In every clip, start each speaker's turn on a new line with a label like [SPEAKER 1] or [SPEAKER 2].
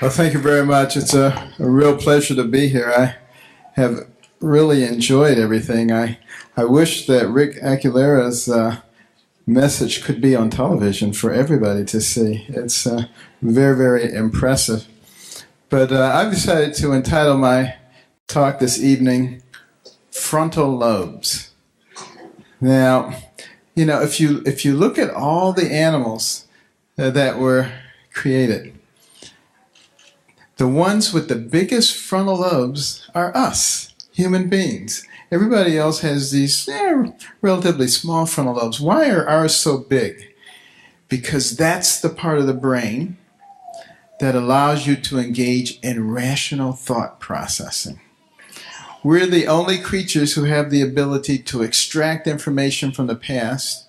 [SPEAKER 1] Well, thank you very much. It's a real pleasure to be here. I have really enjoyed everything. I wish that Rick Aguilera's message could be on television for everybody to see. It's very, very impressive. But I've decided to entitle my talk this evening, Frontal Lobes. Now, you know, if you look at all the animals that were created, the ones with the biggest frontal lobes are us, human beings. Everybody else has these relatively small frontal lobes. Why are ours so big? Because that's the part of the brain that allows you to engage in rational thought processing. We're the only creatures who have the ability to extract information from the past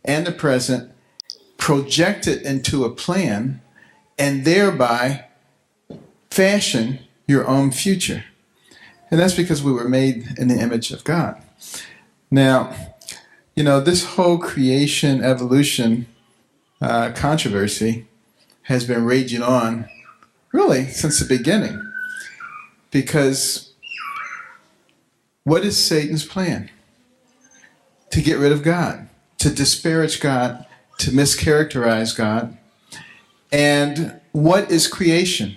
[SPEAKER 1] and the present, project it into a plan, and thereby fashion your own future. And that's because we were made in the image of God. Now, you know, this whole creation evolution controversy has been raging on really since the beginning. Because what is Satan's plan? To get rid of God, to disparage God, to mischaracterize God. And what is creation?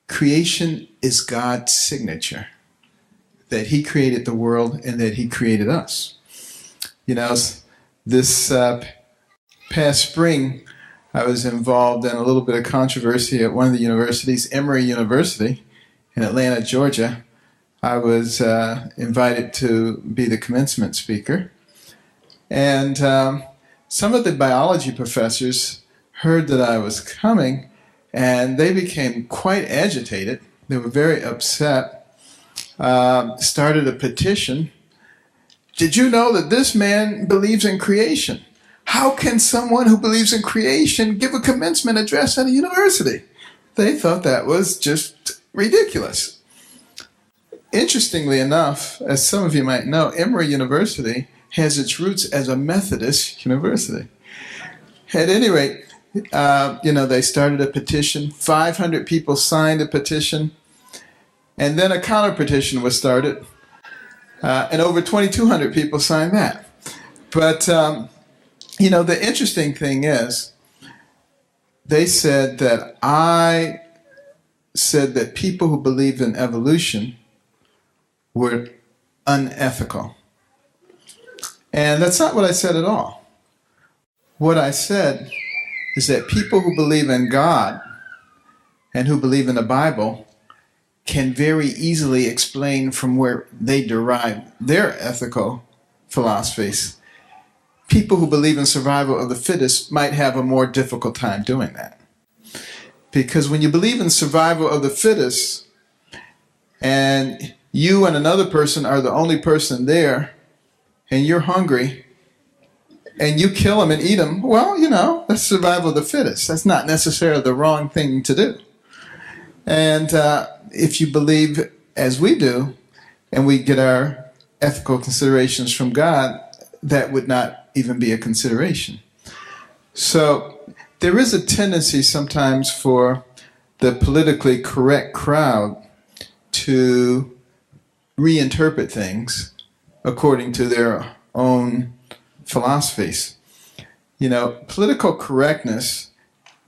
[SPEAKER 1] Creation is God's signature, that He created the world and that He created us. You know, this past spring, I was involved in a little bit of controversy at one of the universities, Emory University in Atlanta, Georgia. I was invited to be the commencement speaker. And some of the biology professors heard that I was coming, and they became quite agitated. They were very upset. Started a petition. Did you know that this man believes in creation? How can someone who believes in creation give a commencement address at a university? They thought that was just ridiculous. Interestingly enough, as some of you might know, Emory University has its roots as a Methodist university. At any rate, they started a petition. 500 people signed a petition. And then a counter petition was started. And over 2,200 people signed that. But, the interesting thing is, they said that I said that people who believe in evolution were unethical. And that's not what I said at all. What I said is that people who believe in God and who believe in the Bible can very easily explain from where they derive their ethical philosophies. People who believe in survival of the fittest might have a more difficult time doing that. Because when you believe in survival of the fittest, and you and another person are the only person there, and you're hungry, and you kill them and eat them, well, that's survival of the fittest. That's not necessarily the wrong thing to do. And if you believe as we do, and we get our ethical considerations from God, that would not even be a consideration. So there is a tendency sometimes for the politically correct crowd to reinterpret things according to their own philosophies. Political correctness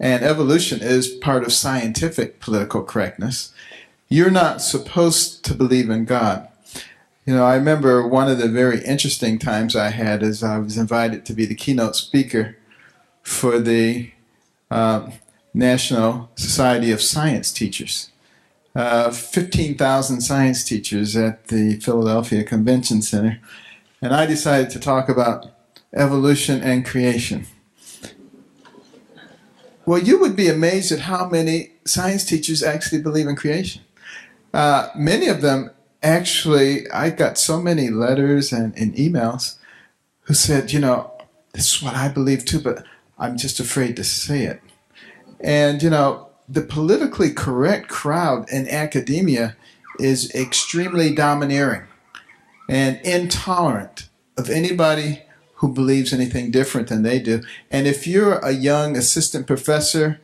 [SPEAKER 1] and evolution is part of scientific political correctness. You're not supposed to believe in God. I remember one of the very interesting times I had is I was invited to be the keynote speaker for the National Society of Science Teachers. 15,000 science teachers at the Philadelphia Convention Center. And I decided to talk about evolution and creation. Well, you would be amazed at how many science teachers actually believe in creation. Many of them actually, I got so many letters and emails who said, this is what I believe too, but I'm just afraid to say it. And, the politically correct crowd in academia is extremely domineering and intolerant of anybody who believes anything different than they do. And if you're a young assistant professor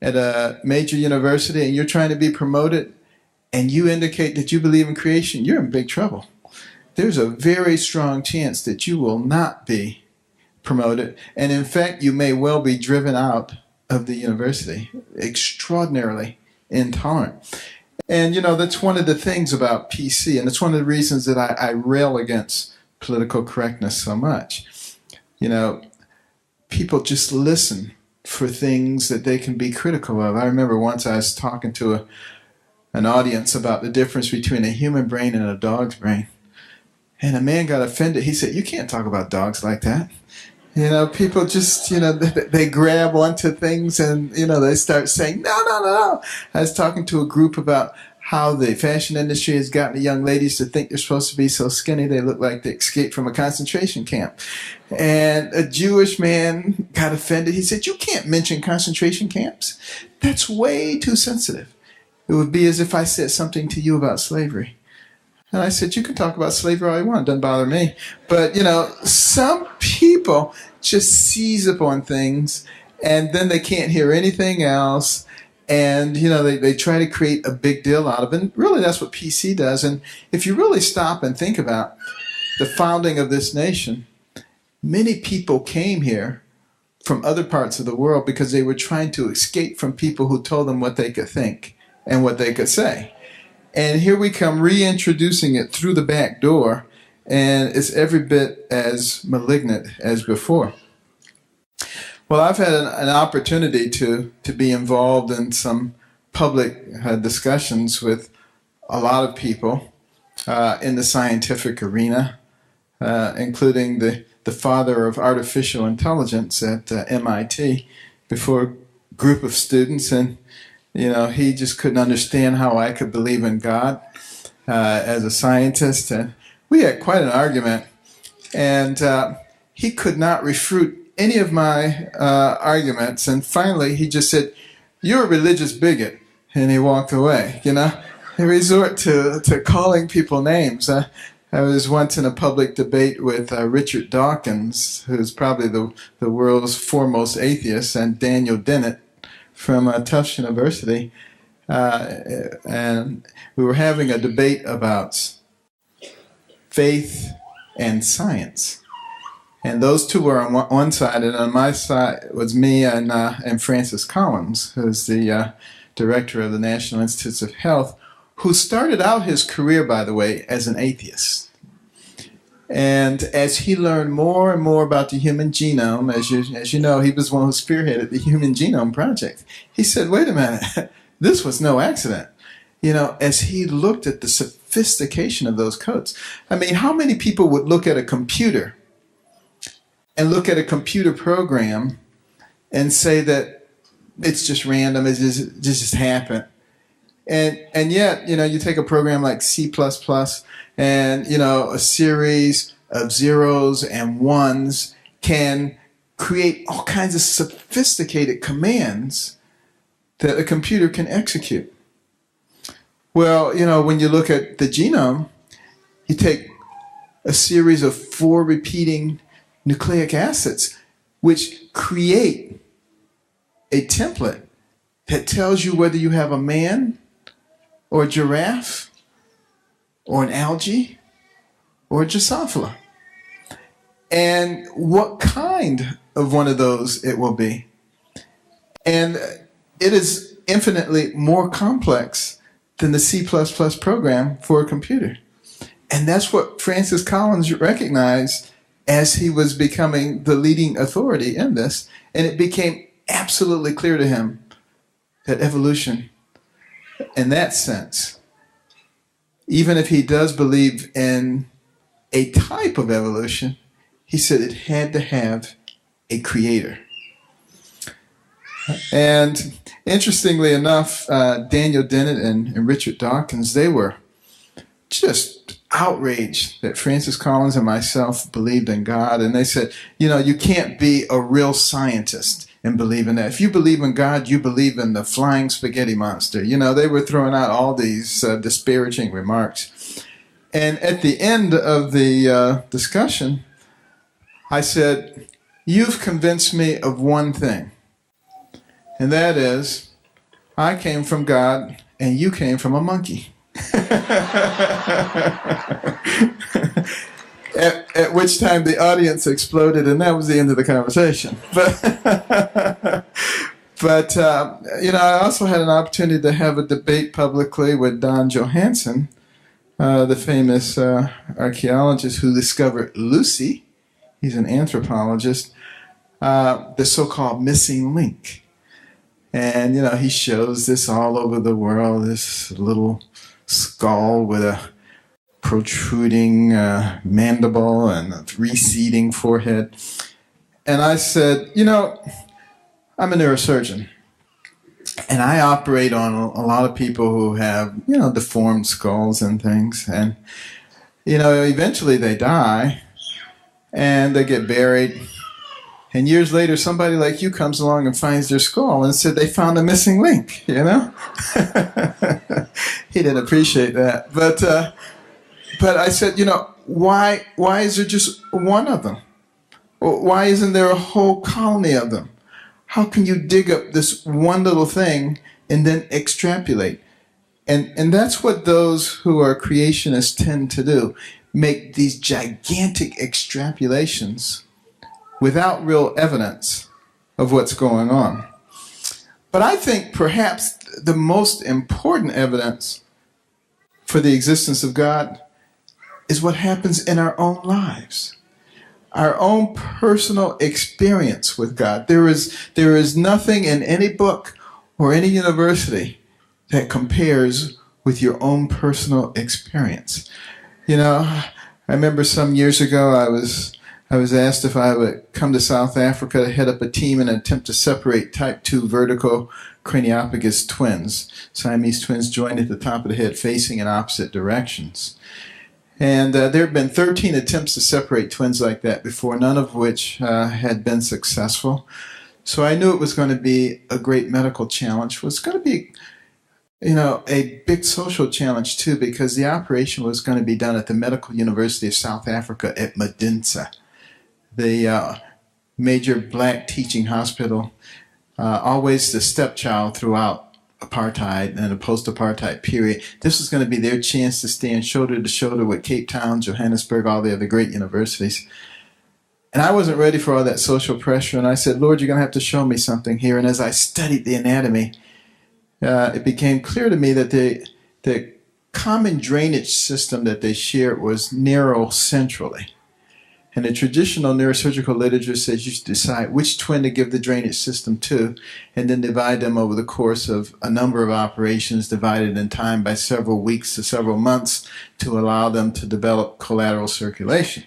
[SPEAKER 1] at a major university and you're trying to be promoted and you indicate that you believe in creation, you're in big trouble. There's a very strong chance that you will not be promoted. And in fact, you may well be driven out of the university. Extraordinarily intolerant. And, that's one of the things about PC, and it's one of the reasons that I rail against political correctness so much. People just listen for things that they can be critical of. I remember once I was talking to an audience about the difference between a human brain and a dog's brain. And a man got offended. He said, "You can't talk about dogs like that." People just, they grab onto things and, they start saying, no. I was talking to a group about how the fashion industry has gotten the young ladies to think they're supposed to be so skinny they look like they escaped from a concentration camp. And a Jewish man got offended. He said, "You can't mention concentration camps. That's way too sensitive. It would be as if I said something to you about slavery." And I said, "You can talk about slavery all you want. It doesn't bother me." But, some people just seize upon things and then they can't hear anything else. And, they try to create a big deal out of it. And really, that's what PC does. And if you really stop and think about the founding of this nation, many people came here from other parts of the world because they were trying to escape from people who told them what they could think and what they could say. And here we come reintroducing it through the back door, and it's every bit as malignant as before. Well, I've had an opportunity to be involved in some public discussions with a lot of people in the scientific arena, including the father of artificial intelligence at MIT, before a group of students, and he just couldn't understand how I could believe in God as a scientist. And we had quite an argument, and he could not refute any of my arguments. And finally, he just said, "You're a religious bigot," and he walked away. They resort to calling people names. I was once in a public debate with Richard Dawkins, who's probably the world's foremost atheist, and Daniel Dennett from Tufts University, and we were having a debate about faith and science. And those two were on one side, and on my side was me and Francis Collins, who's the director of the National Institutes of Health, who started out his career, by the way, as an atheist. And as he learned more and more about the human genome, as you know, he was one who spearheaded the Human Genome Project. He said, "Wait a minute, this was no accident." As he looked at the sophistication of those codes. I mean, how many people would look at a computer and look at a computer program and say that it's just random, it just happened? And yet, you take a program like C++ and, a series of zeros and ones can create all kinds of sophisticated commands that a computer can execute. Well, when you look at the genome, you take a series of 4 repeating nucleic acids, which create a template that tells you whether you have a man or a giraffe or an algae or a Drosophila, and what kind of one of those it will be. And it is infinitely more complex than the C++ program for a computer. And that's what Francis Collins recognized as he was becoming the leading authority in this. And it became absolutely clear to him that evolution, in that sense, even if he does believe in a type of evolution, he said it had to have a creator. And interestingly enough, Daniel Dennett and Richard Dawkins, they were just outraged that Francis Collins and myself believed in God. And they said, you can't be a real scientist and believe in that. If you believe in God, you believe in the flying spaghetti monster. They were throwing out all these disparaging remarks. And at the end of the discussion, I said, "You've convinced me of one thing, and that is I came from God and you came from a monkey. At which time the audience exploded, and that was the end of the conversation. But I also had an opportunity to have a debate publicly with Don Johanson, the famous archaeologist who discovered Lucy. He's an anthropologist, the so-called missing link. And, he shows this all over the world, this little skull with a protruding mandible and a receding forehead. And I said, I'm a neurosurgeon. And I operate on a lot of people who have, deformed skulls and things. And, eventually they die and they get buried. And years later, somebody like you comes along and finds their skull and said they found a missing link, He didn't appreciate that. But I said, why is there just one of them? Why isn't there a whole colony of them? How can you dig up this one little thing and then extrapolate? And that's what those who are creationists tend to do, make these gigantic extrapolations without real evidence of what's going on. But I think perhaps the most important evidence for the existence of God is what happens in our own lives. Our own personal experience with God. There is nothing in any book or any university that compares with your own personal experience. I remember some years ago I was asked if I would come to South Africa to head up a team in an attempt to separate type 2 vertical craniopagus twins. Siamese twins joined at the top of the head facing in opposite directions. And there have been 13 attempts to separate twins like that before, none of which had been successful. So I knew it was going to be a great medical challenge. It was going to be, a big social challenge too, because the operation was going to be done at the Medical University of South Africa at Medinsa, the major black teaching hospital, always the stepchild throughout apartheid and the post-apartheid period. This was going to be their chance to stand shoulder to shoulder with Cape Town, Johannesburg, all the other great universities. And I wasn't ready for all that social pressure, and I said, Lord, you're going to have to show me something here. And as I studied the anatomy, it became clear to me that the common drainage system that they shared was narrow centrally. And the traditional neurosurgical literature says you should decide which twin to give the drainage system to, and then divide them over the course of a number of operations, divided in time by several weeks to several months, to allow them to develop collateral circulation.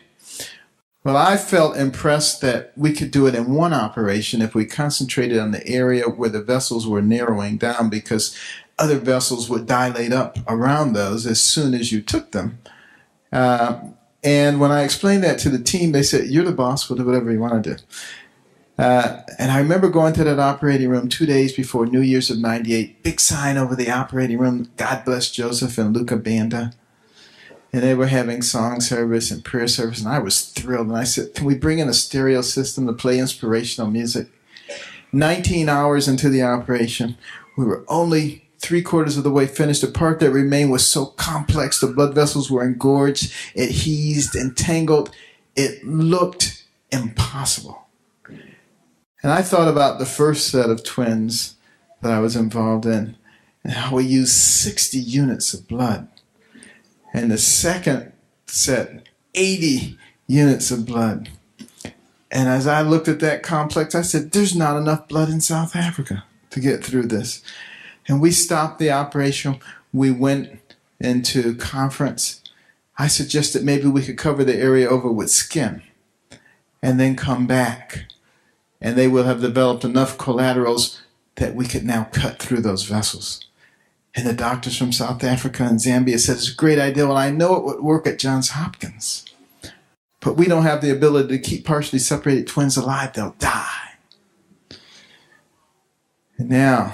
[SPEAKER 1] Well, I felt impressed that we could do it in one operation if we concentrated on the area where the vessels were narrowing down, because other vessels would dilate up around those as soon as you took them. And when I explained that to the team, they said, you're the boss, we'll do whatever you want to do. And I remember going to that operating room 2 days before New Year's of '98, big sign over the operating room, God bless Joseph and Luca Banda. And they were having song service and prayer service, and I was thrilled. And I said, can we bring in a stereo system to play inspirational music? 19 hours into the operation, we were only 3/4 of the way finished. The part that remained was so complex. The blood vessels were engorged, adhesed, entangled. It looked impossible. And I thought about the first set of twins that I was involved in, and how we used 60 units of blood. And the second set, 80 units of blood. And as I looked at that complex, I said, there's not enough blood in South Africa to get through this. And we stopped the operation. We went into conference. I suggested maybe we could cover the area over with skin and then come back. And they will have developed enough collaterals that we could now cut through those vessels. And the doctors from South Africa and Zambia said, it's a great idea. Well, I know it would work at Johns Hopkins, but we don't have the ability to keep partially separated twins alive. They'll die. And now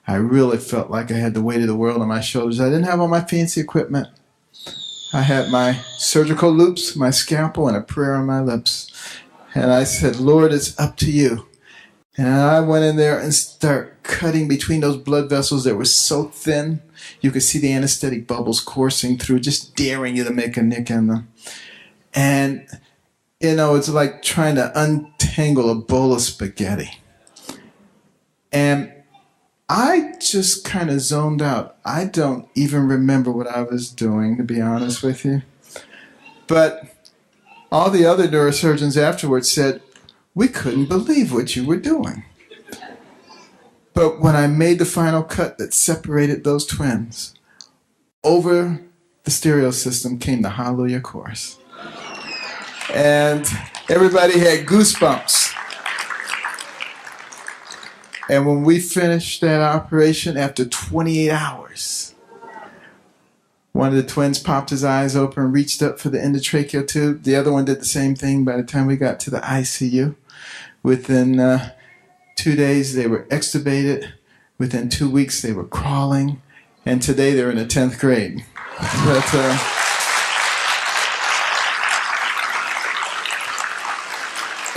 [SPEAKER 1] I really felt like I had the weight of the world on my shoulders. I didn't have all my fancy equipment. I had my surgical loops, my scalpel, and a prayer on my lips. And I said, Lord, it's up to you. And I went in there and started cutting between those blood vessels that were so thin, you could see the anesthetic bubbles coursing through, just daring you to make a nick in them. And, it's like trying to untangle a bowl of spaghetti. And I just kind of zoned out. I don't even remember what I was doing, to be honest with you. But all the other neurosurgeons afterwards said, we couldn't believe what you were doing. But when I made the final cut that separated those twins, over the stereo system came the Hallelujah Chorus. And everybody had goosebumps. And when we finished that operation, after 28 hours, one of the twins popped his eyes open and reached up for the endotracheal tube. The other one did the same thing. By the time we got to the ICU, within 2 days they were extubated. Within 2 weeks they were crawling. And today they're in the 10th grade.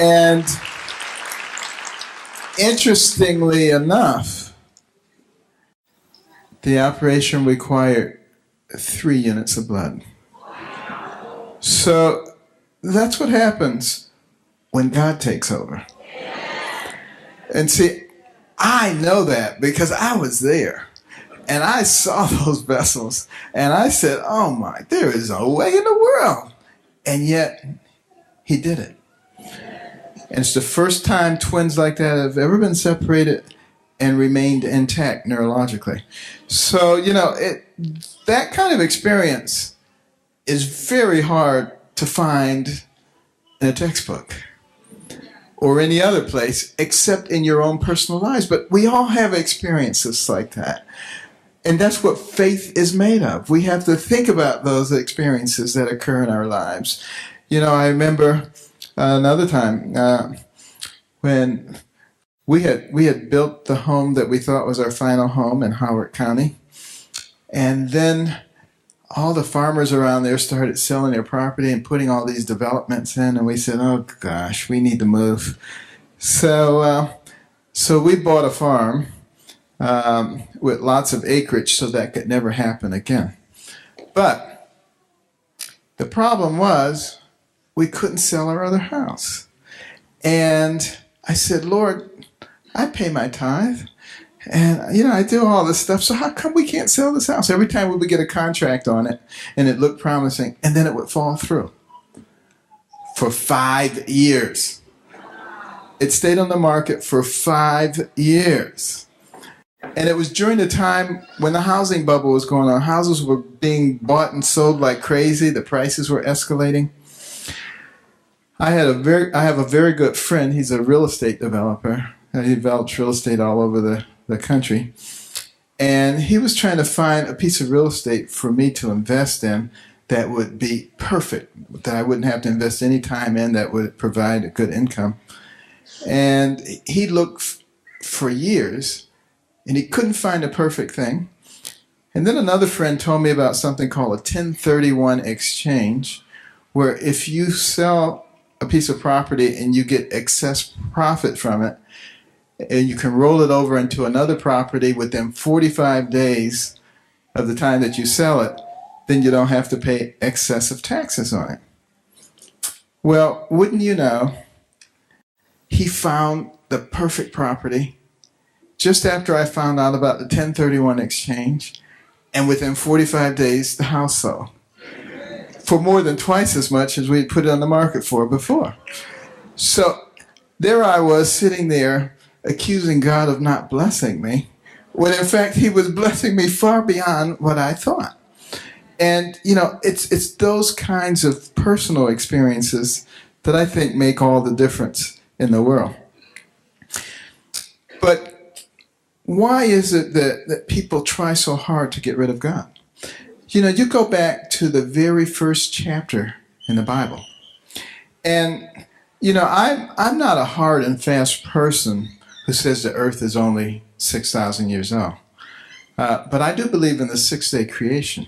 [SPEAKER 1] And interestingly enough, the operation required 3 units of blood. So that's what happens when God takes over. And see, I know that because I was there. And I saw those vessels. And I said, oh my, there is no way in the world. And yet, he did it. And it's the first time twins like that have ever been separated and remained intact neurologically. So, that kind of experience is very hard to find in a textbook or any other place except in your own personal lives. But we all have experiences like that. And that's what faith is made of. We have to think about those experiences that occur in our lives. I remember another time when we had built the home that we thought was our final home in Howard County. And then all the farmers around there started selling their property and putting all these developments in. And we said, oh, gosh, we need to move. So we bought a farm with lots of acreage so that could never happen again. But the problem was we couldn't sell our other house. And I said, Lord, I pay my tithe. And, I do all this stuff. So how come we can't sell this house? Every time we would get a contract on it and it looked promising, and then it would fall through. For 5 years. It stayed on the market for 5 years. And it was during the time when the housing bubble was going on. Houses were being bought and sold like crazy. The prices were escalating. I have a very good friend. He's a real estate developer. He develops real estate all over the country. And he was trying to find a piece of real estate for me to invest in that would be perfect, that I wouldn't have to invest any time in, that would provide a good income. And he looked for years, and he couldn't find a perfect thing. And then another friend told me about something called a 1031 exchange, where if you sell a piece of property and you get excess profit from it, and you can roll it over into another property within 45 days of the time that you sell it, then you don't have to pay excessive taxes on it. Well, wouldn't you know, he found the perfect property just after I found out about the 1031 exchange, and within 45 days, the house sold for more than twice as much as we had put it on the market for before. So there I was sitting there accusing God of not blessing me, when in fact he was blessing me far beyond what I thought. And, it's those kinds of personal experiences that I think make all the difference in the world. But why is it that people try so hard to get rid of God? You go back to the very first chapter in the Bible. And, I'm not a hard and fast person who says the earth is only 6,000 years old. But I do believe in the six-day creation.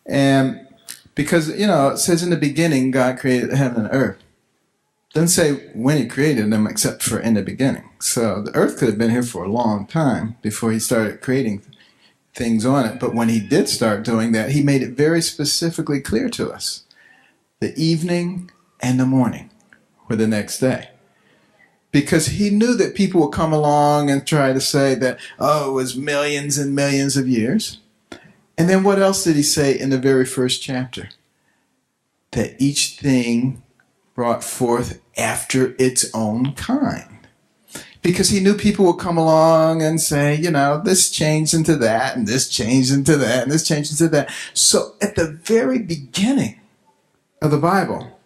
[SPEAKER 1] And because, it says in the beginning, God created heaven and earth. Doesn't say when he created them except for in the beginning. So the earth could have been here for a long time before he started creating things on it. But when he did start doing that, he made it very specifically clear to us. The evening and the morning were the next day. Because he knew that people would come along and try to say that, oh, it was millions and millions of years. And then what else did he say in the very first chapter? That each thing brought forth after its own kind. Because he knew people would come along and say, you know, this changed into that, and this changed into that, and this changed into that. So at the very beginning of the Bible,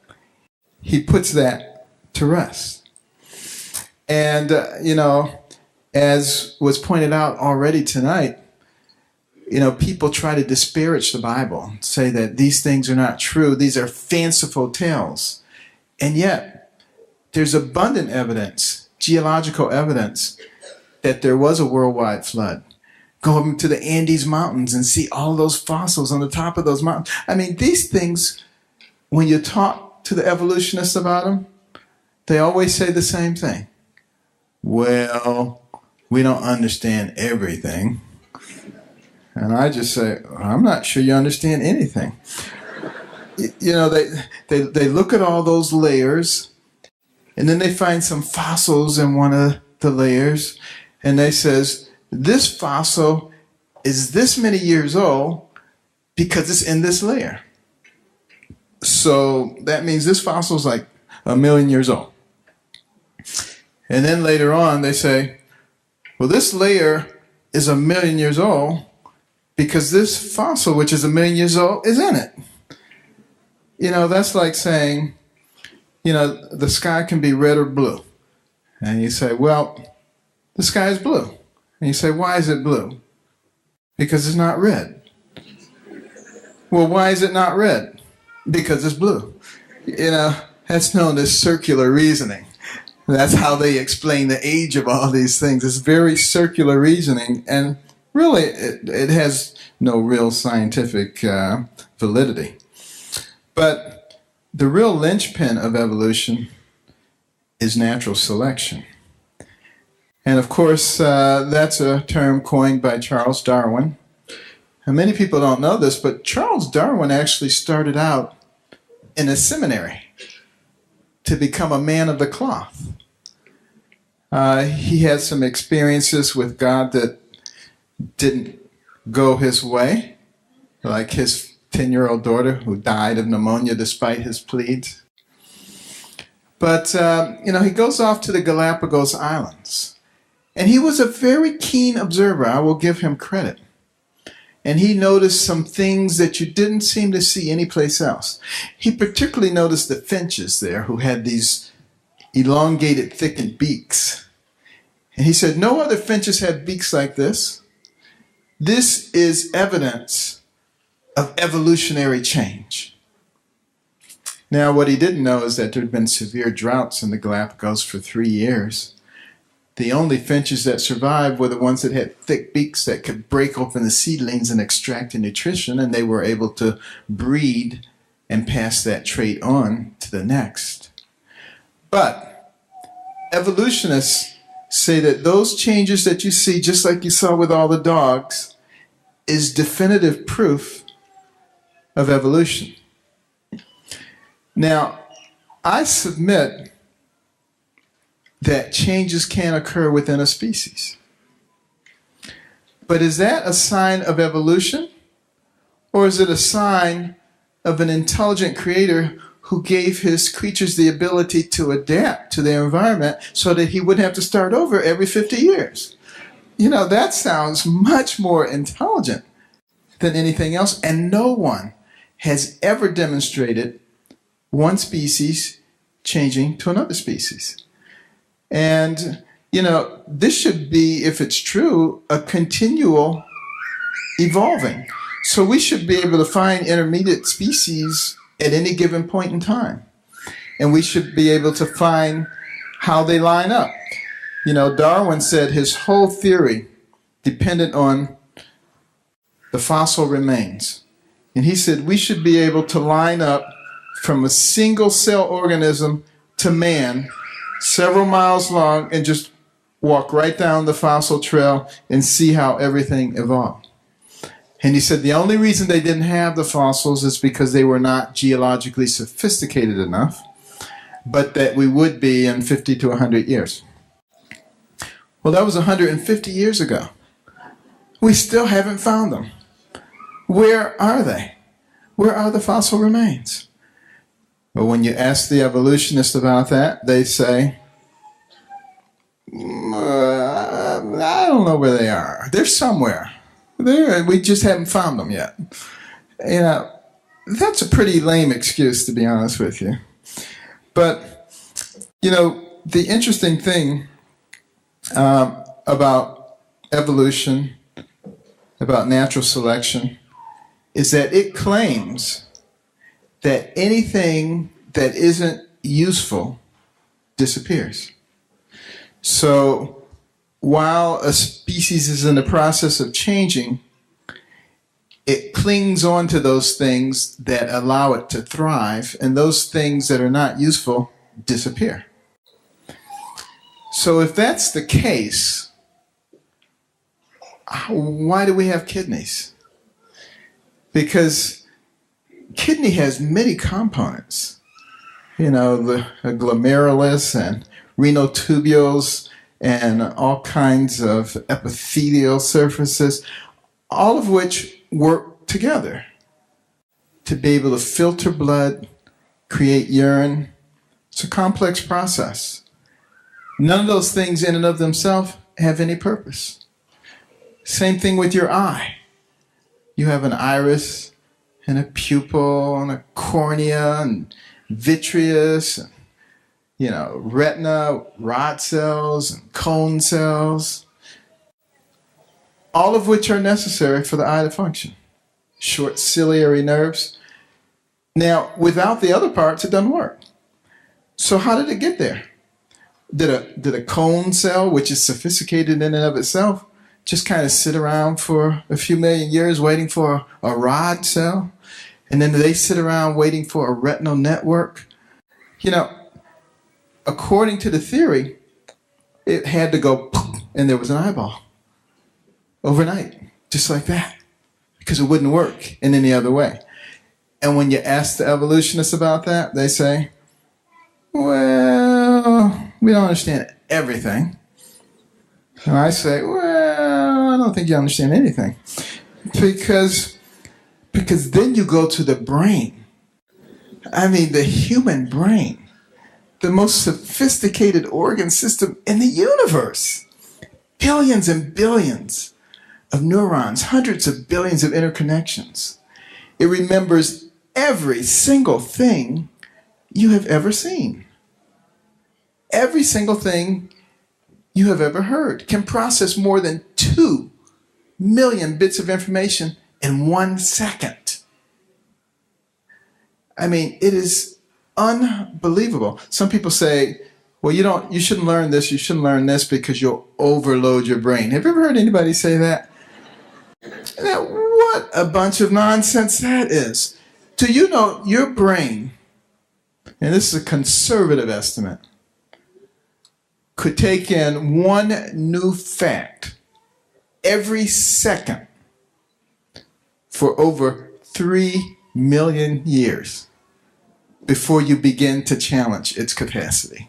[SPEAKER 1] he puts that to rest. And, you know, as was pointed out already tonight, you know, people try to disparage the Bible, say that these things are not true, these are fanciful tales. And yet, there's abundant evidence, geological evidence, that there was a worldwide flood. Go up to the Andes Mountains and see all those fossils on the top of those mountains. I mean, these things, when you talk to the evolutionists about them, they always say the same thing. Well, we don't understand everything. And I just say, I'm not sure you understand anything. You know, they look at all those layers, and then they find some fossils in one of the layers, and they says, this fossil is this many years old because it's in this layer. So that means this fossil is like 1 million years old. And then later on, they say, well, this layer is 1 million years old because this fossil, which is 1 million years old, is in it. You know, that's like saying, you know, the sky can be red or blue. And you say, well, the sky is blue. And you say, why is it blue? Because it's not red. Well, why is it not red? Because it's blue. You know, that's known as circular reasoning. That's how they explain the age of all these things. It's very circular reasoning, and really it has no real scientific validity. But the real linchpin of evolution is natural selection. And of course, that's a term coined by Charles Darwin. And many people don't know this, but Charles Darwin actually started out in a seminary to become a man of the cloth. He had some experiences with God that didn't go his way, like his 10-year-old daughter who died of pneumonia despite his pleas. But, you know, he goes off to the Galapagos Islands. And he was a very keen observer. I will give him credit. And he noticed some things that you didn't seem to see anyplace else. He particularly noticed the finches there who had these elongated, thickened beaks. And he said, no other finches have beaks like this. This is evidence of evolutionary change. Now, what he didn't know is that there had been severe droughts in the Galapagos for 3 years. The only finches that survived were the ones that had thick beaks that could break open the seedlings and extract the nutrition, and they were able to breed and pass that trait on to the next. But evolutionists say that those changes that you see, just like you saw with all the dogs, is definitive proof of evolution. Now, I submit that changes can occur within a species. But is that a sign of evolution? Or is it a sign of an intelligent creator who gave his creatures the ability to adapt to their environment so that he wouldn't have to start over every 50 years? You know, that sounds much more intelligent than anything else, and no one has ever demonstrated one species changing to another species. And, you know, this should be, if it's true, a continual evolving. So we should be able to find intermediate species at any given point in time. And we should be able to find how they line up. You know, Darwin said his whole theory depended on the fossil remains. And he said we should be able to line up from a single cell organism to man several miles long and just walk right down the fossil trail and see how everything evolved. And he said the only reason they didn't have the fossils is because they were not geologically sophisticated enough, but that we would be in 50 to 100 years. Well, that was 150 years ago. We still haven't found them. Where are they? Where are the fossil remains? Well, when you ask the evolutionists about that, they say, I don't know where they are. They're somewhere. We just haven't found them yet. You know, that's a pretty lame excuse, to be honest with you. But, you know, the interesting thing about evolution, about natural selection, is that it claims that anything that isn't useful disappears. So while a species is in the process of changing, it clings on to those things that allow it to thrive, and those things that are not useful disappear. So if that's the case, why do we have kidneys? Because kidney has many components. You know, the glomerulus and renal tubules and all kinds of epithelial surfaces, all of which work together to be able to filter blood, create urine. It's a complex process. None of those things in and of themselves have any purpose. Same thing with your eye. You have an iris and a pupil and a cornea and vitreous and, you know, retina, rod cells and cone cells, all of which are necessary for the eye to function. Short ciliary nerves. Now, without the other parts, it doesn't work. So how did it get there? Did a cone cell, which is sophisticated in and of itself, just kind of sit around for a few million years waiting for a rod cell? And then they sit around waiting for a retinal network? You know, according to the theory, it had to go poof, and there was an eyeball overnight, just like that, because it wouldn't work in any other way. And when you ask the evolutionists about that, they say, well, we don't understand everything. And I say, well, I don't think you understand anything. Because then you go to the brain. I mean, the human brain, the most sophisticated organ system in the universe. Billions and billions of neurons, hundreds of billions of interconnections. It remembers every single thing you have ever seen. Every single thing you have ever heard. Can process more than 2 million bits of information in 1 second. I mean, it is unbelievable. Some people say, well, you shouldn't learn this, you shouldn't learn this because you'll overload your brain. Have you ever heard anybody say that? Now, what a bunch of nonsense that is. Do you know your brain, and this is a conservative estimate, could take in one new fact every second for over 3 million years before you begin to challenge its capacity.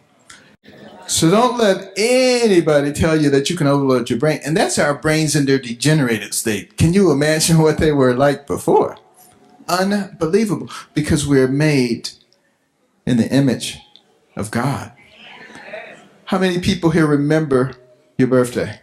[SPEAKER 1] So don't let anybody tell you that you can overload your brain. And that's our brains in their degenerated state. Can you imagine what they were like before? Unbelievable. Because we're made in the image of God. How many people here remember your birthday?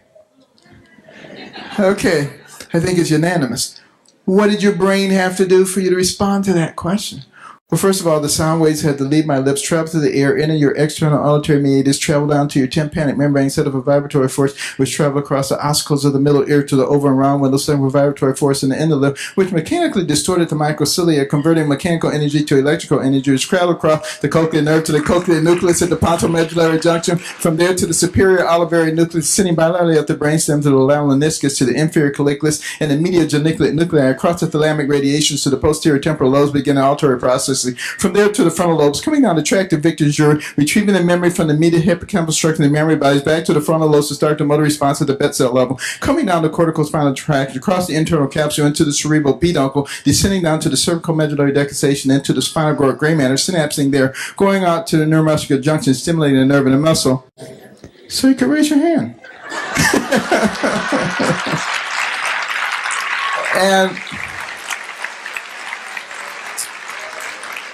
[SPEAKER 1] Okay, I think it's unanimous. What did your brain have to do for you to respond to that question? Well, first of all, the sound waves had to leave my lips, travel through the air, enter your external auditory mediators, travel down to your tympanic membrane, set up a vibratory force, which travel across the ossicles of the middle ear to the over and round window, set up a vibratory force in the inner lip, which mechanically distorted the microcilia, converting mechanical energy to electrical energy, which traveled across the cochlear nerve to the cochlear nucleus at the pontomedullary junction, from there to the superior olivary nucleus, sitting bilaterally up the brainstem to the lemniscus, to the inferior colliculus, and the medial geniculate nuclei, across the thalamic radiations to the posterior temporal lobes, beginning auditory process, subconsciously. From there to the frontal lobes, coming down the tract of Victor's urine, retrieving the memory from the medial hippocampal structure of the memory bodies back to the frontal lobes to start the motor response at the bet cell level, coming down the cortical spinal tract, across the internal capsule into the cerebral peduncle, descending down to the cervical medullary decusation, into the spinal growth gray matter, synapsing there, going out to the neuromuscular junction, stimulating the nerve and the muscle. So you can raise your hand.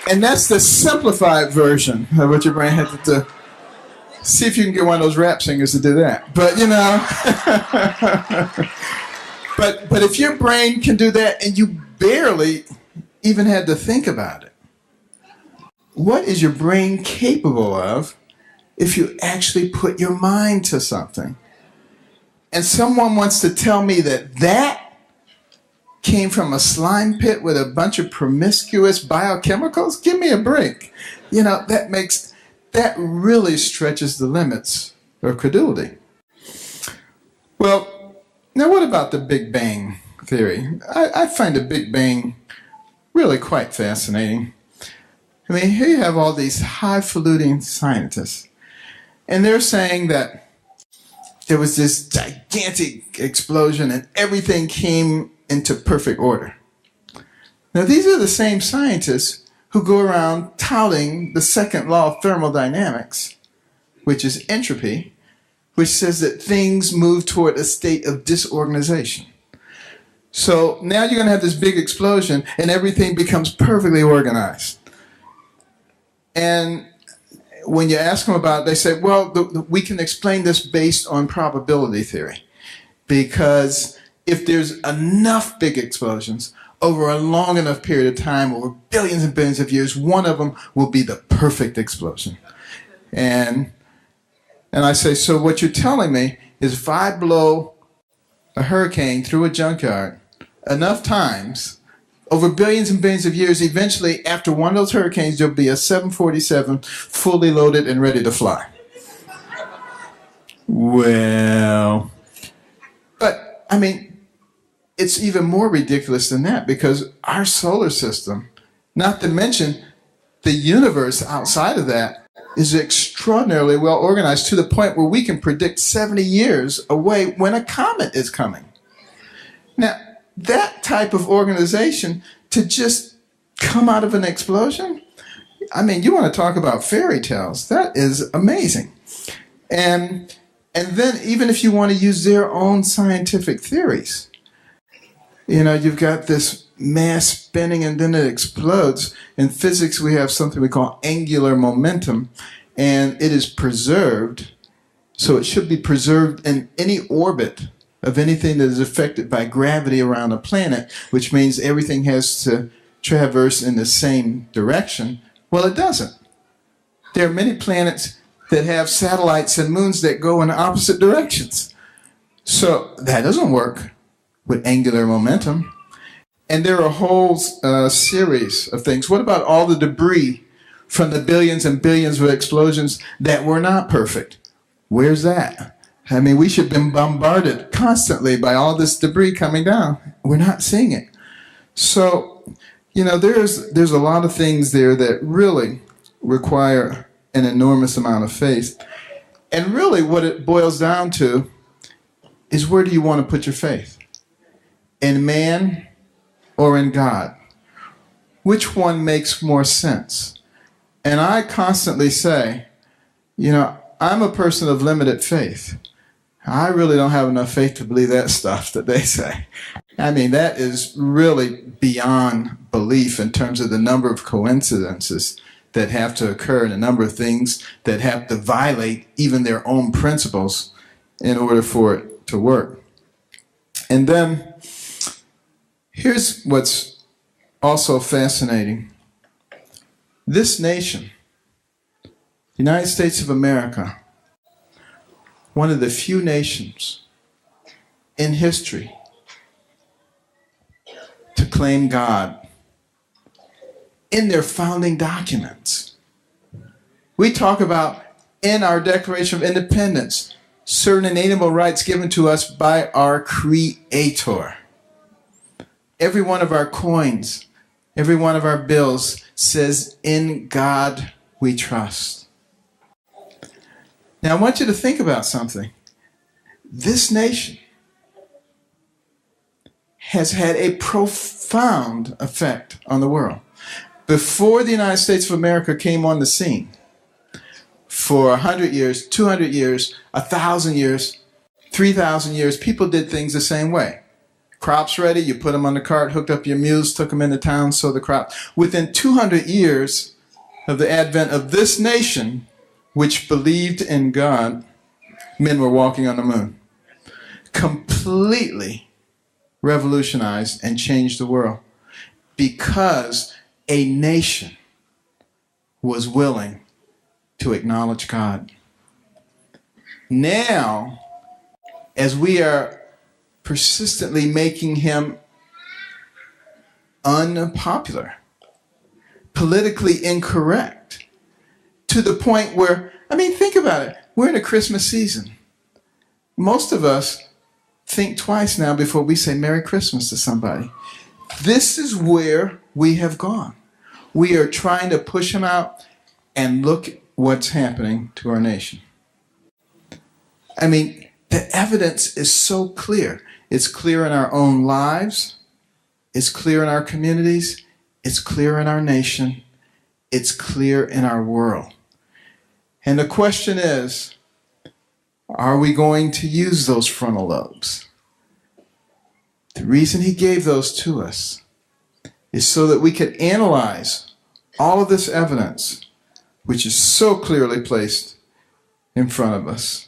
[SPEAKER 1] And that's the simplified version of what your brain had to do. See if you can get one of those rap singers to do that. But, you know, but if your brain can do that and you barely even had to think about it, what is your brain capable of if you actually put your mind to something? And someone wants to tell me that came from a slime pit with a bunch of promiscuous biochemicals? Give me a break. You know, that really stretches the limits of credulity. Well, now what about the Big Bang theory? I find the Big Bang really quite fascinating. I mean, here you have all these highfalutin scientists, and they're saying that there was this gigantic explosion and everything came into perfect order. Now, these are the same scientists who go around touting the second law of thermodynamics, which is entropy, which says that things move toward a state of disorganization. So now you're going to have this big explosion and everything becomes perfectly organized. And when you ask them about it, they say, well, we can explain this based on probability theory, because if there's enough big explosions over a long enough period of time, over billions and billions of years, one of them will be the perfect explosion. And I say, so what you're telling me is if I blow a hurricane through a junkyard enough times, over billions and billions of years, eventually after one of those hurricanes, there'll be a 747 fully loaded and ready to fly. Well, but I mean, it's even more ridiculous than that, because our solar system, not to mention the universe outside of that, is extraordinarily well organized to the point where we can predict 70 years away when a comet is coming. Now, that type of organization to just come out of an explosion, I mean, you want to talk about fairy tales. That is amazing. And then even if you want to use their own scientific theories, you know, you've got this mass spinning and then it explodes. In physics, we have something we call angular momentum, and it is preserved. So it should be preserved in any orbit of anything that is affected by gravity around a planet, which means everything has to traverse in the same direction. Well, it doesn't. There are many planets that have satellites and moons that go in opposite directions. So that doesn't work with angular momentum. And there are a whole series of things. What about all the debris from the billions and billions of explosions that were not perfect? Where's that? I mean, we should have been bombarded constantly by all this debris coming down. We're not seeing it. So, you know, there's a lot of things there that really require an enormous amount of faith. And really what it boils down to is, where do you want to put your faith? In man or in God? Which one makes more sense? And I constantly say, you know, I'm a person of limited faith. I really don't have enough faith to believe that stuff that they say. I mean, that is really beyond belief in terms of the number of coincidences that have to occur and the number of things that have to violate even their own principles in order for it to work. And then here's what's also fascinating. This nation, the United States of America, one of the few nations in history to claim God in their founding documents. We talk about in our Declaration of Independence, certain inalienable rights given to us by our Creator. Every one of our coins Every one of our bills says, "In God we trust." Now I want you to think about something. This nation has had a profound effect on the world. Before the United States of America came on the scene, for 100 years, 200 years, 1,000 years, 3,000 years, people did things the same way. Crops ready, you put them on the cart, hooked up your mules, took them into town, sowed the crop. Within 200 years of the advent of this nation, which believed in God, men were walking on the moon. Completely revolutionized and changed the world because a nation was willing to acknowledge God. Now, as we are persistently making him unpopular, politically incorrect, to the point where, think about it. We're in a Christmas season. Most of us think twice now before we say Merry Christmas to somebody. This is where we have gone. We are trying to push him out, and look at what's happening to our nation. The evidence is so clear. It's clear in our own lives. It's clear in our communities. It's clear in our nation. It's clear in our world. And the question is, are we going to use those frontal lobes? The reason he gave those to us is so that we could analyze all of this evidence, which is so clearly placed in front of us.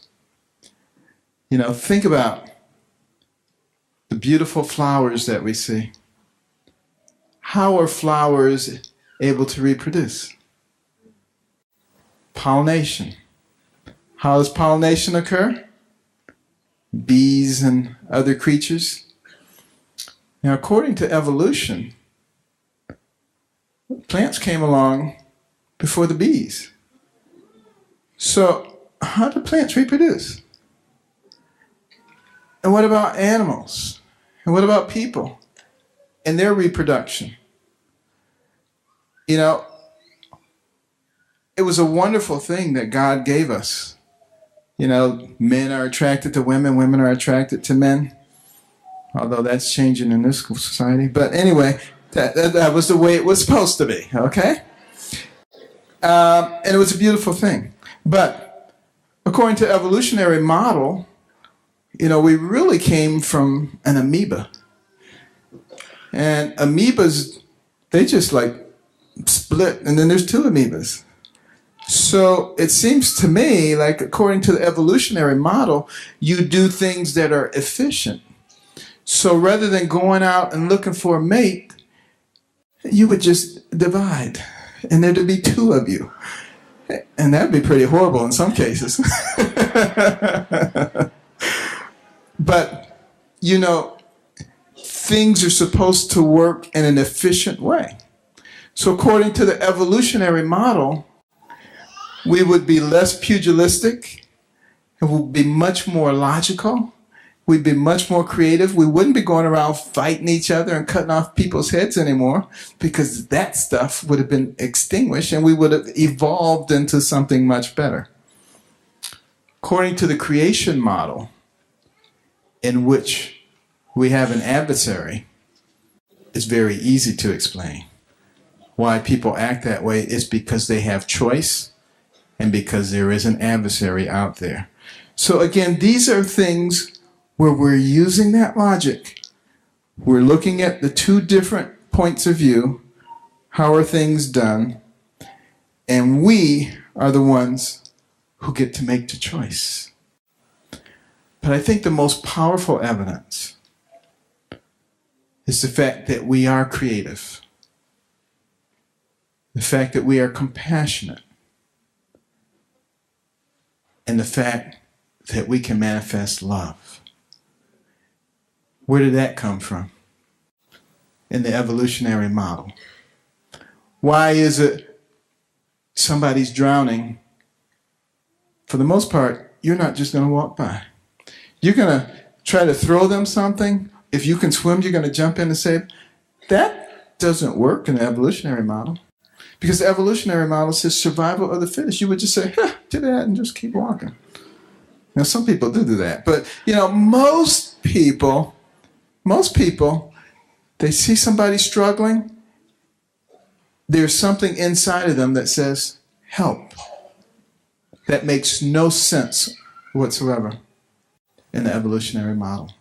[SPEAKER 1] Think about the beautiful flowers that we see. How are flowers able to reproduce? Pollination. How does pollination occur? Bees and other creatures. Now, according to evolution, plants came along before the bees. So, how do plants reproduce? And what about animals? And what about people and their reproduction? It was a wonderful thing that God gave us. Men are attracted to women, women are attracted to men. Although that's changing in this society. But anyway, that was the way it was supposed to be, okay? And it was a beautiful thing. But according to evolutionary model, we really came from an amoeba. And amoebas, they just split, and then there's two amoebas. So it seems to me like according to the evolutionary model, you do things that are efficient. So rather than going out and looking for a mate, you would just divide, and there'd be two of you. And that'd be pretty horrible in some cases. But, things are supposed to work in an efficient way. So according to the evolutionary model, we would be less pugilistic, and we'd be much more logical. We'd be much more creative. We wouldn't be going around fighting each other and cutting off people's heads anymore, because that stuff would have been extinguished and we would have evolved into something much better. According to the creation model, in which we have an adversary, it's very easy to explain. Why people act that way is because they have choice and because there is an adversary out there. So again, these are things where we're using that logic. We're looking at the two different points of view. How are things done? And we are the ones who get to make the choice. But I think the most powerful evidence is the fact that we are creative. The fact that we are compassionate. And the fact that we can manifest love. Where did that come from? In the evolutionary model. Why is it somebody's drowning? For the most part, you're not just going to walk by. You're going to try to throw them something. If you can swim, you're going to jump in and save. That doesn't work in the evolutionary model. Because the evolutionary model says survival of the fittest. You would just say, do that and just keep walking. Now, some people do that. But, most people, they see somebody struggling. There's something inside of them that says, help. That makes no sense whatsoever in the evolutionary model.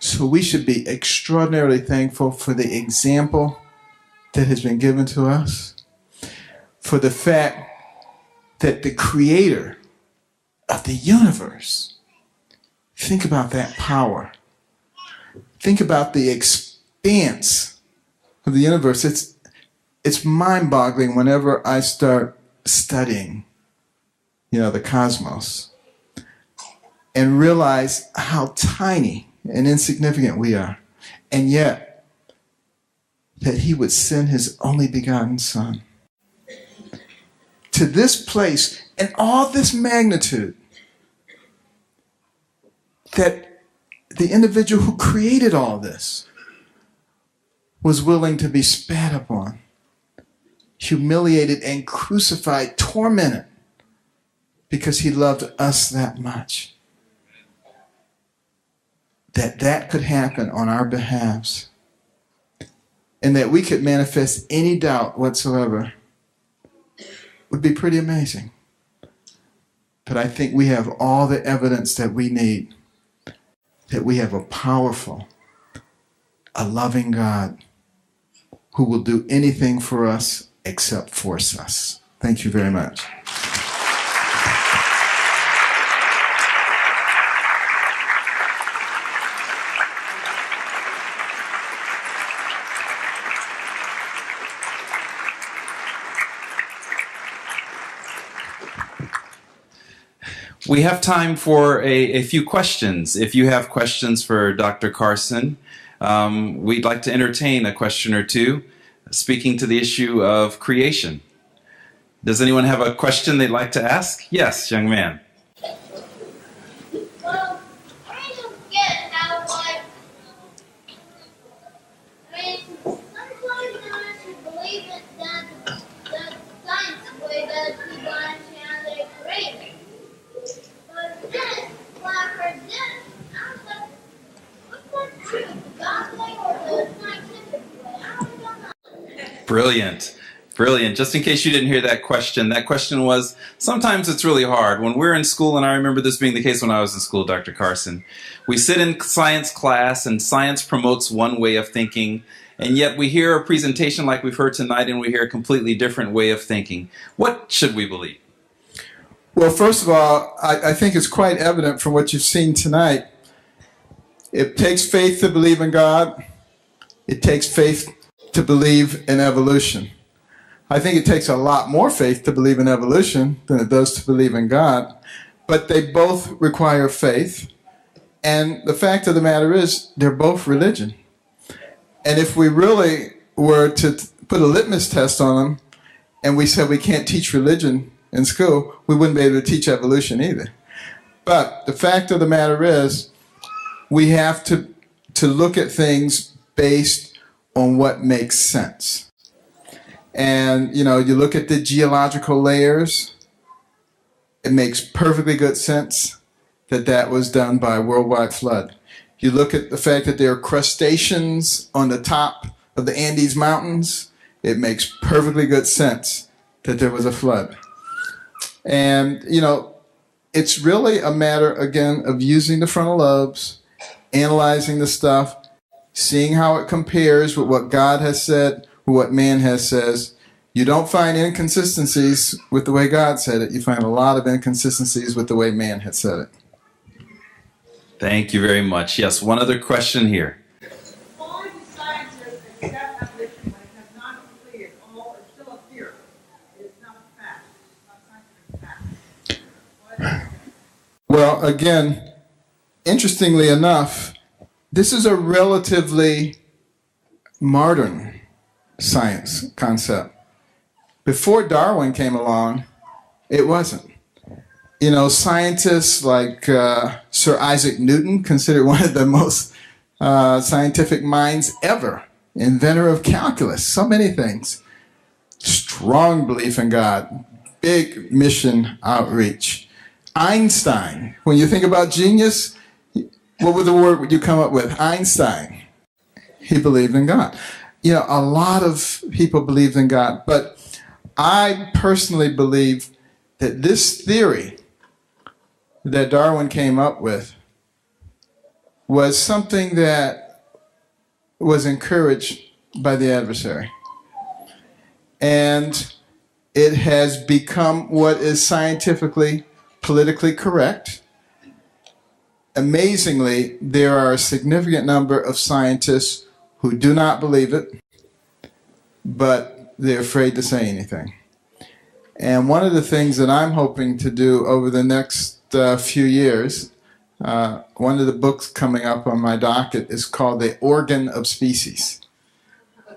[SPEAKER 1] So we should be extraordinarily thankful for the example that has been given to us, for the fact that the creator of the universe, think about that power. Think about the expanse of the universe. It's mind-boggling whenever I start studying, the cosmos, and realize how tiny and insignificant we are. And yet, that he would send his only begotten Son to this place and all this magnitude, that the individual who created all this was willing to be spat upon, humiliated and crucified, tormented, because he loved us that much. That could happen on our behalves, and that we could manifest any doubt whatsoever would be pretty amazing. But I think we have all the evidence that we need, that we have a powerful, a loving God who will do anything for us except force us. Thank you very much.
[SPEAKER 2] We have time for a few questions. If you have questions for Dr. Carson, we'd like to entertain a question or two speaking to the issue of creation. Does anyone have a question they'd like to ask? Yes, young man.
[SPEAKER 3] Well, I don't get how, sometimes I should believe it that science way that people actually how they created. But then, when I heard this, I was like, what's that true? The God way or the scientific way? I don't know.
[SPEAKER 2] Brilliant. Brilliant. Just in case you didn't hear that question was, sometimes it's really hard. When we're in school, and I remember this being the case when I was in school, Dr. Carson, we sit in science class and science promotes one way of thinking, and yet we hear a presentation like we've heard tonight and we hear a completely different way of thinking. What should we believe?
[SPEAKER 1] Well, first of all, I think it's quite evident from what you've seen tonight. It takes faith to believe in God. It takes faith to believe in evolution. I think it takes a lot more faith to believe in evolution than it does to believe in God. But they both require faith. And the fact of the matter is, they're both religion. And if we really were to put a litmus test on them, and we said we can't teach religion in school, we wouldn't be able to teach evolution either. But the fact of the matter is, we have to look at things based on what makes sense. And, you look at the geological layers, it makes perfectly good sense that was done by a worldwide flood. You look at the fact that there are crustaceans on the top of the Andes Mountains, it makes perfectly good sense that there was a flood. And, it's really a matter, again, of using the frontal lobes, analyzing the stuff, seeing how it compares with what God has said, with what man has says. You don't find inconsistencies with the way God said it. You find a lot of inconsistencies with the way man had said it.
[SPEAKER 2] Thank you very much. Yes, one other question here.
[SPEAKER 4] Only the scientists accept evolution when it has not completed. All is still a theory. It is not a fact. It's not scientific fact.
[SPEAKER 1] Well, again, interestingly enough, this is a relatively modern science concept. Before Darwin came along, it wasn't. Scientists like Sir Isaac Newton, considered one of the most scientific minds ever, inventor of calculus, so many things. Strong belief in God, big mission outreach. Einstein, when you think about genius, what would the word would you come up with? Einstein. He believed in God. You know, a lot of people believed in God, but I personally believe that this theory that Darwin came up with was something that was encouraged by the adversary. And it has become what is scientifically, politically correct. Amazingly, there are a significant number of scientists who do not believe it, but they're afraid to say anything. And one of the things that I'm hoping to do over the next few years, one of the books coming up on my docket is called The Organ of Species.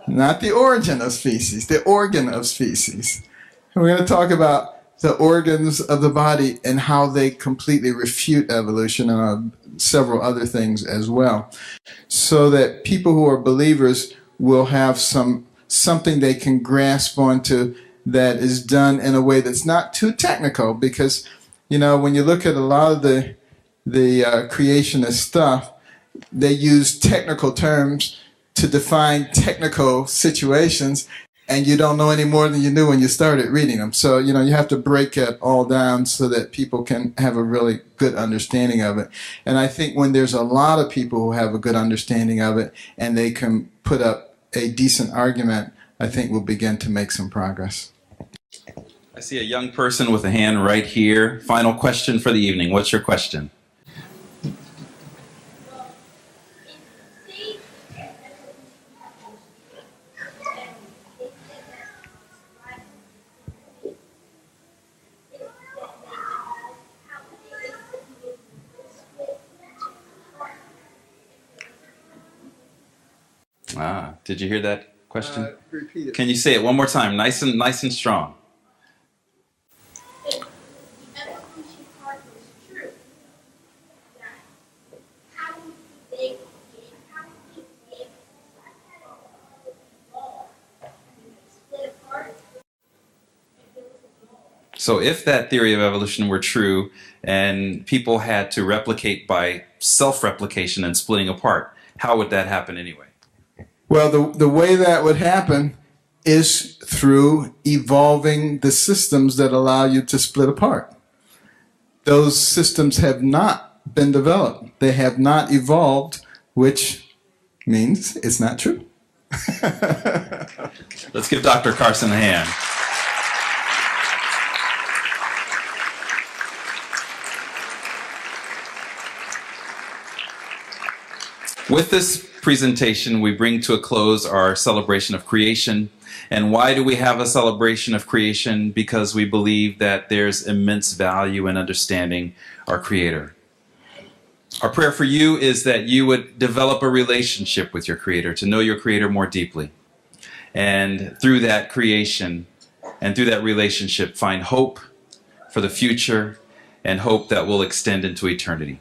[SPEAKER 1] Not the origin of species, the organ of species. And we're going to talk about the organs of the body and how they completely refute evolution and several other things as well. So that people who are believers will have something they can grasp onto that is done in a way that's not too technical, because, you know, when you look at a lot of the creationist stuff, they use technical terms to define technical situations, and you don't know any more than you knew when you started reading them. So, you know, you have to break it all down so that people can have a really good understanding of it. And I think when there's a lot of people who have a good understanding of it and they can put up a decent argument, I think we'll begin to make some progress.
[SPEAKER 2] I see a young person with a hand right here. Final question for the evening. What's your question? Did you hear that question?
[SPEAKER 1] Repeat it.
[SPEAKER 2] Can you say it one more time, nice and strong?
[SPEAKER 3] If the evolution part was true, that how would they evolve and split apart?
[SPEAKER 2] So if that theory of evolution were true and people had to replicate by self-replication and splitting apart, how would that happen anyway?
[SPEAKER 1] Well, the way that would happen is through evolving the systems that allow you to split apart. Those systems have not been developed. They have not evolved, which means it's not true.
[SPEAKER 2] Let's give Dr. Carson a hand. With this presentation, we bring to a close our celebration of creation. And why do we have a celebration of creation? Because we believe that there's immense value in understanding our Creator. Our prayer for you is that you would develop a relationship with your Creator, to know your Creator more deeply. And through that creation and through that relationship, find hope for the future and hope that will extend into eternity.